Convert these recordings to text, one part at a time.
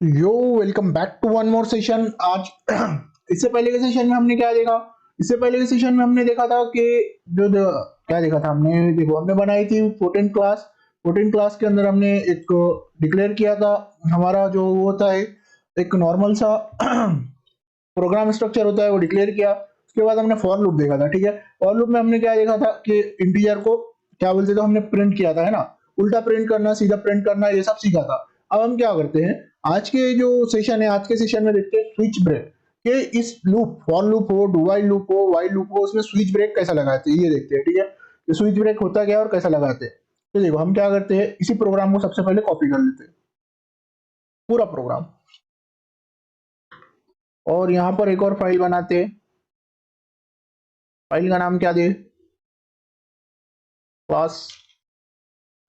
Yo welcome back to one more session. आज इससे पहले के सेशन में हमने क्या देखा? इससे पहले के सेशन में हमने देखा था कि जो क्या देखा था हमने, देखो हमने बनाई थी 14 क्लास। 14 क्लास के अंदर हमने एक डिक्लेयर किया था हमारा जो वो होता है, एक नॉर्मल सा प्रोग्राम स्ट्रक्चर होता है, वो डिक्लेयर किया। उसके बाद हमने फॉर लूप देखा था। ठीक है, फॉर लूप में हमने क्या देखा था कि इंटीजर को क्या बोलते थे, हमने प्रिंट किया था, है ना। उल्टा प्रिंट करना, सीधा प्रिंट करना, ये सब सीखा था। अब हम क्या करते हैं, आज के जो सेशन है, आज के सेशन में देखते हैं स्विच ब्रेक के इस लूप, फॉर लूप हो, डू व्हाइल लूप हो, व्हाइल लूप हो, उसमें स्विच ब्रेक कैसा लगाते हैं ये देखते हैं। ठीक है, तो स्विच ब्रेक होता क्या है और कैसा लगाते हैं। तो देखो हम क्या करते हैं, इसी प्रोग्राम को सबसे पहले कॉपी कर लेते हैं, पूरा प्रोग्राम, और यहाँ पर एक और फाइल बनाते हैं। फाइल का नाम क्या दे, क्लास।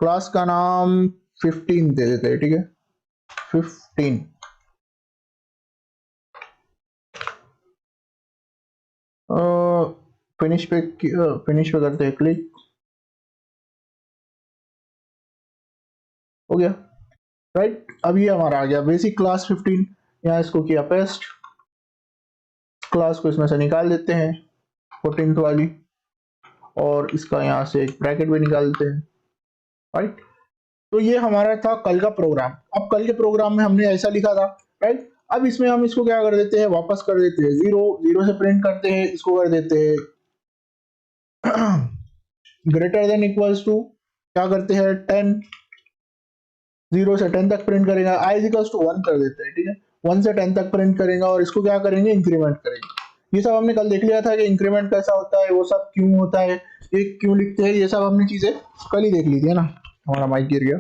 क्लास का नाम 15 दे देते हैं। ठीक है, 15। फिनिश पे, फिनिश पे करते हैं क्लिक, हो गया। राइट, अब ये हमारा आ गया बेसिक क्लास 15। यहाँ इसको किया पेस्ट, क्लास को इसमें से निकाल देते हैं 14th वाली, और इसका यहाँ से एक ब्रैकेट भी निकाल देते हैं। राइट, तो ये हमारा था कल का प्रोग्राम। अब कल के प्रोग्राम में हमने ऐसा लिखा था। राइट, अब इसमें हम इसको क्या कर देते हैं, वापस कर देते हैं जीरो। जीरो से प्रिंट करते हैं, इसको कर देते हैं ग्रेटर देन इक्वल्स टू, क्या करते हैं 10। जीरो से 10 तक प्रिंट करेगा, आई इक्वल्स टू 1 कर देते हैं। ठीक है, 1 से 10 तक प्रिंट करेगा, और इसको क्या करेंगे, इंक्रीमेंट करेंगे। ये सब हमने कल देख लिया था कि इंक्रीमेंट कैसा होता है, वो सब क्यों होता है, ये क्यों लिखते हैं, ये सब हमने चीजें कल ही देख ली थी, है ना। हमारा माइक गिर गया।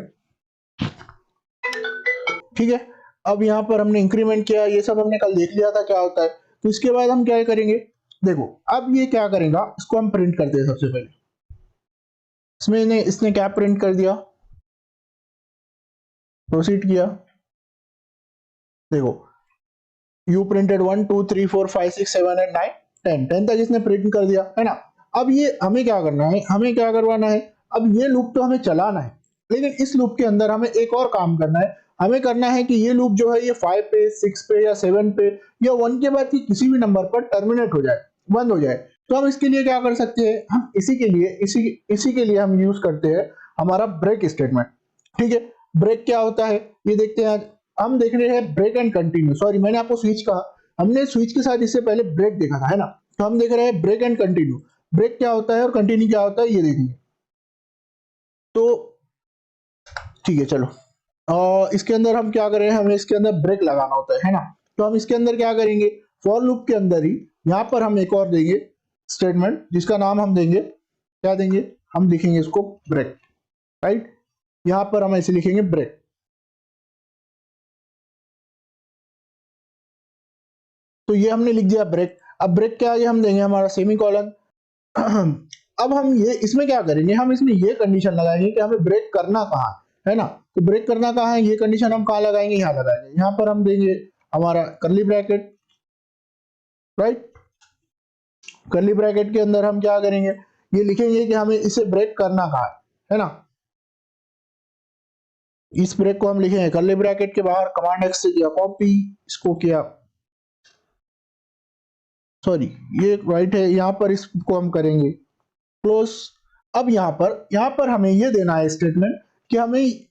ठीक है, अब यहाँ पर हमने इंक्रीमेंट किया, ये सब हमने कल देख लिया था क्या होता है। तो इसके बाद हम क्या करेंगे, देखो अब ये क्या करेगा, इसको हम प्रिंट करते हैं सबसे पहले। इसमें इसने क्या प्रिंट कर दिया, प्रोसीड किया, देखो यू प्रिंटेड 1 2 3 4 5 6 7 8 9 10, 10 तक इसने प्रिंट कर दिया, है ना। अब ये हमें क्या करना है, हमें क्या करवाना है, अब ये लूप तो हमें चलाना है, लेकिन इस लूप के अंदर हमें एक और काम करना है। हमें करना है कि ये लूप जो है, ये 5 पे, 6 पे, या 7 पे, या 1 के बाद की किसी भी नंबर पर टर्मिनेट हो जाए, बंद हो जाए। तो हम इसके लिए क्या कर सकते हैं, हम इसी के लिए इसी के लिए हम यूज करते हैं हमारा ब्रेक स्टेटमेंट। ठीक है, ब्रेक क्या होता है ये देखते हैं आज। हम देख रहे हैं ब्रेक एंड कंटिन्यू, सॉरी मैंने आपको स्विच कहा, हमने स्विच के साथ इससे पहले ब्रेक देखा था, है ना। तो हम देख रहे हैं ब्रेक एंड कंटिन्यू। ब्रेक क्या होता है और कंटिन्यू क्या होता है ये देखेंगे। तो ठीक है, चलो, और इसके अंदर हम क्या करें, हमें इसके अंदर ब्रेक लगाना होता है ना। तो हम इसके अंदर क्या करेंगे, फॉर लूप के अंदर ही यहाँ पर हम एक और देंगे स्टेटमेंट, जिसका नाम हम देंगे, क्या देंगे, हम लिखेंगे इसको ब्रेक। राइट, यहाँ पर हम ऐसे लिखेंगे ब्रेक। तो ये हमने लिख दिया ब्रेक। अब ब्रेक के आगे हम देंगे हमारा सेमी कॉलन। अब हम ये इसमें क्या करेंगे, हम इसमें ये कंडीशन लगाएंगे कि हमें ब्रेक करना कहाँ है ना। तो ब्रेक करना कहाँ है, ये कंडीशन हम कहाँ लगाएंगे, यहाँ लगाएंगे। यहाँ पर हम देंगे हमारा करली ब्रैकेट। राइट, करली ब्रैकेट के अंदर हम क्या करेंगे, ये लिखेंगे कि हमें इसे ब्रेक करना कहाँ है ना। इस ब्रेक को हम लिखेंगे करली ब्रैकेट के बाहर, कमांड एक्स से किया कॉपी, इसको किया, सॉरी ये राइट है, यहाँ पर इसको हम करेंगे क्लोज। अब यहाँ पर हमें ये देना है स्टेटमेंट कि हमें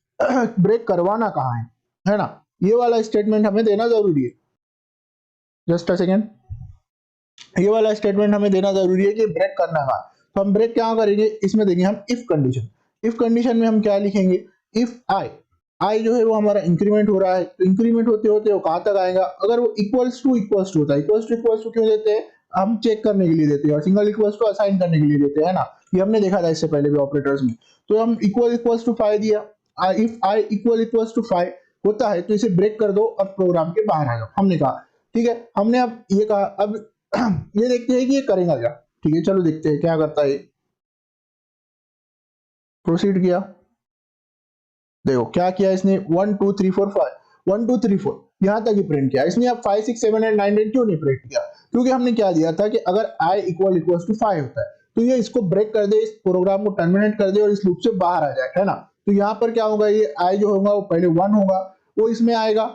ब्रेक करवाना कहाँ है ना। ये वाला स्टेटमेंट हमें देना जरूरी है। जस्ट अ सेकेंड, ये वाला स्टेटमेंट हमें देना जरूरी है कि ब्रेक करना कहाँ। तो हम ब्रेक क्या करेंगे, इसमें देंगे हम इफ कंडीशन। इफ कंडीशन में हम क्या लिखेंगे, इफ आई, आई जो है वो हमारा इंक्रीमेंट हो रहा है, तो इंक्रीमेंट होते होते वो कहाँ तक आएगा, अगर वो इक्वल्स टू होता है, इक्वल्स टू क्यों देते हैं, हम चेक करने के लिए देते हैं, और सिंगल इक्वल्स टू असाइन करने के लिए देते हैं, है ना। ये हमने देखा था इससे पहले भी ऑपरेटर्स में। तो हम इक्वल्स टू 5 दिया, इफ आई इक्वल्स टू 5 होता है तो इसे ब्रेक कर दो और प्रोग्राम के बाहर आ जाओ, हमने कहा। ठीक है, हमने अब ये कहा, अब ये देखते हैं कि ये करेगा क्या। ठीक है, चलो देखते हैं क्या करता है। प्रोसीड किया, देखो क्या किया इसने, 1 2 3 4 5, 1 2 3 4 यहां तक ही प्रिंट किया इसने। अब 5 6 7 8 9 10 क्यों नहीं प्रिंट किया, क्योंकि हमने क्या दिया था कि अगर i इक्वल्स टू 5 होता है तो ये इसको ब्रेक कर दे, इस प्रोग्राम को टर्मिनेट कर दे और इस लूप से बाहर आ जाए, है ना। तो यहाँ पर क्या होगा, ये i जो होगा वो पहले 1 होगा, वो इसमें आएगा,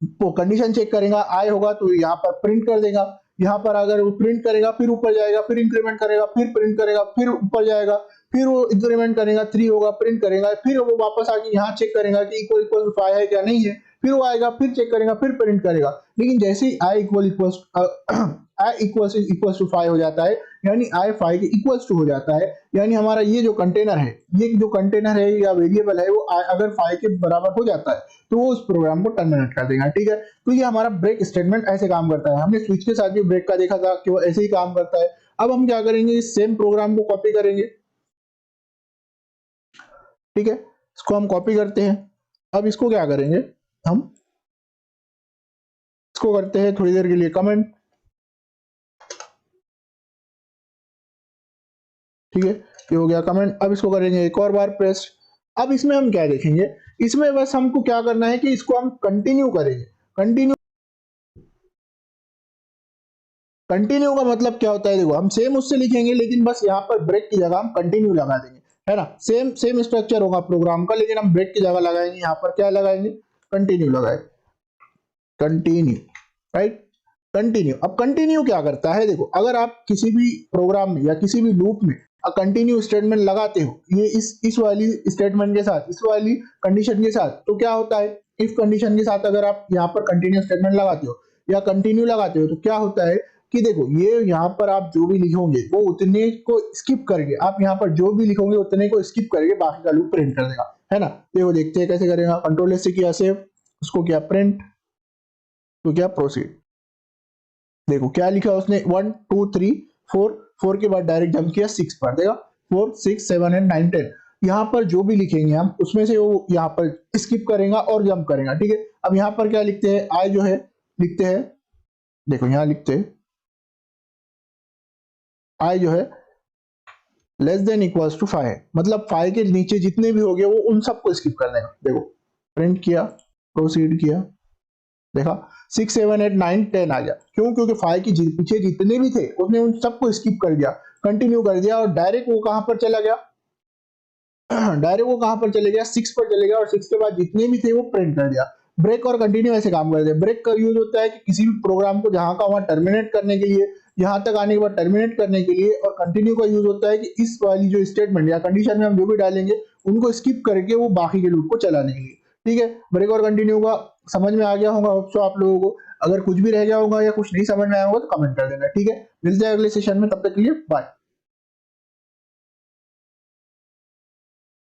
वो कंडीशन चेक करेगा, आई होगा तो यहाँ पर प्रिंट कर देगा, यहाँ पर अगर वो प्रिंट करेगा फिर ऊपर जाएगा, फिर इंक्रीमेंट करेगा, फिर प्रिंट करेगा, फिर ऊपर जाएगा, फिर वो इंक्रीमेंट करेगा, 3 होगा, प्रिंट करेगा, फिर वो वापस आके यहाँ चेक करेगा कि इक्वल इक्वल 5 है क्या नहीं है, फिर वो आएगा, फिर चेक करेगा, फिर प्रिंट करेगा। लेकिन जैसे ही आई इक्वल्स टू 5 हो जाता है, यानी आई 5 के इक्वल्स टू हो जाता है, यानी हमारा ये जो कंटेनर है, ये जो कंटेनर है या वेरिएबल है, वो अगर 5 के बराबर हो जाता है तो वो उस प्रोग्राम को टर्मिनेट कर देगा। ठीक है, तो ये हमारा ब्रेक स्टेटमेंट ऐसे काम करता है। हमने स्विच के साथ भी ब्रेक का देखा था कि वो ऐसे ही काम करता है। अब हम क्या करेंगे, इस सेम प्रोग्राम को कॉपी करेंगे। ठीक है, इसको हम कॉपी करते हैं। अब इसको क्या करेंगे, हम इसको करते हैं थोड़ी देर के लिए कमेंट। ठीक है, ये हो गया कमेंट। अब इसको करेंगे एक और बार प्रेस। अब इसमें हम क्या देखेंगे, इसमें बस हमको क्या करना है कि इसको हम कंटिन्यू करेंगे। कंटिन्यू का मतलब क्या होता है, देखो हम सेम उससे लिखेंगे, लेकिन बस यहाँ पर ब्रेक की जगह हम कंटिन्यू लगा देंगे, है ना। सेम सेम स्ट्रक्चर होगा प्रोग्राम का, लेकिन हम ब्रेक की जगह लगाएंगे, यहाँ पर क्या लगाएंगे, कंटिन्यू लगाएंगे, कंटिन्यू, राइट, कंटिन्यू। अब कंटिन्यू क्या करता है, देखो अगर आप किसी भी प्रोग्राम में या किसी भी लूप में कंटिन्यू स्टेटमेंट लगाते हो, ये इस वाली स्टेटमेंट के साथ, इस वाली कंडीशन के साथ, तो क्या होता है, इफ कंडीशन के साथ अगर आप यहाँ पर कंटिन्यू स्टेटमेंट लगाते हो या कंटिन्यू लगाते हो, तो क्या होता है कि देखो ये यहाँ पर आप जो भी लिखोगे वो उतने को स्किप करके, आप यहाँ पर जो भी लिखोगे उतने को स्किप करके बाकी का लूप प्रिंट कर देगा, है ना। देखो देखते हैं कैसे करेगा। कंट्रोल एस से किया सेव, उसको किया प्रिंट, तो क्या प्रोसीड। देखो क्या लिखा उसने, 1 2 3 4, 4 के बाद डायरेक्ट जंप किया 6 पर, देखा 4 6 7 एंड 9 10। यहाँ पर जो भी लिखेंगे हम उसमें से वो यहाँ पर स्किप करेगा और जंप करेगा। ठीक है, अब यहाँ पर क्या लिखते हैं, आई जो है लिखते हैं, देखो यहाँ लिखते हैं आई जो है लेस देन इक्वल्स टू 5, मतलब 5 के नीचे जितने भी हो गए वो उन सबको स्किप कर देगा। देखो प्रिंट किया, प्रोसीड किया, देखा 6 7 8 9 10 आ गया। क्यों, क्योंकि 5 के पीछे जितने भी थे उसने उन सबको स्किप कर दिया, कंटिन्यू कर दिया, और डायरेक्ट वो कहां पर चला गया, डायरेक्ट वो कहां पर चले गया, 6 पर चले गया, और 6 के बाद जितने भी थे वो प्रिंट कर दिया। ब्रेक और कंटिन्यू ऐसे काम करते हैं। ब्रेक का यूज होता है कि किसी भी प्रोग्राम को जहां का वहां टर्मिनेट करने के लिए, यहां तक आने के बाद टर्मिनेट करने के लिए, और कंटिन्यू का यूज होता है कि इस वाली जो स्टेटमेंट या कंडीशन में हम जो भी डालेंगे उनको स्किप करके वो बाकी के लूप को चलाने के लिए। ठीक है, ब्रेक और कंटिन्यू का समझ में आ गया होगा आप लोगों को। अगर कुछ भी रह गया होगा या कुछ नहीं समझ में आया होगा तो कमेंट कर देना। ठीक है, मिलते हैं अगले सेशन में, तब तक के लिए बाय।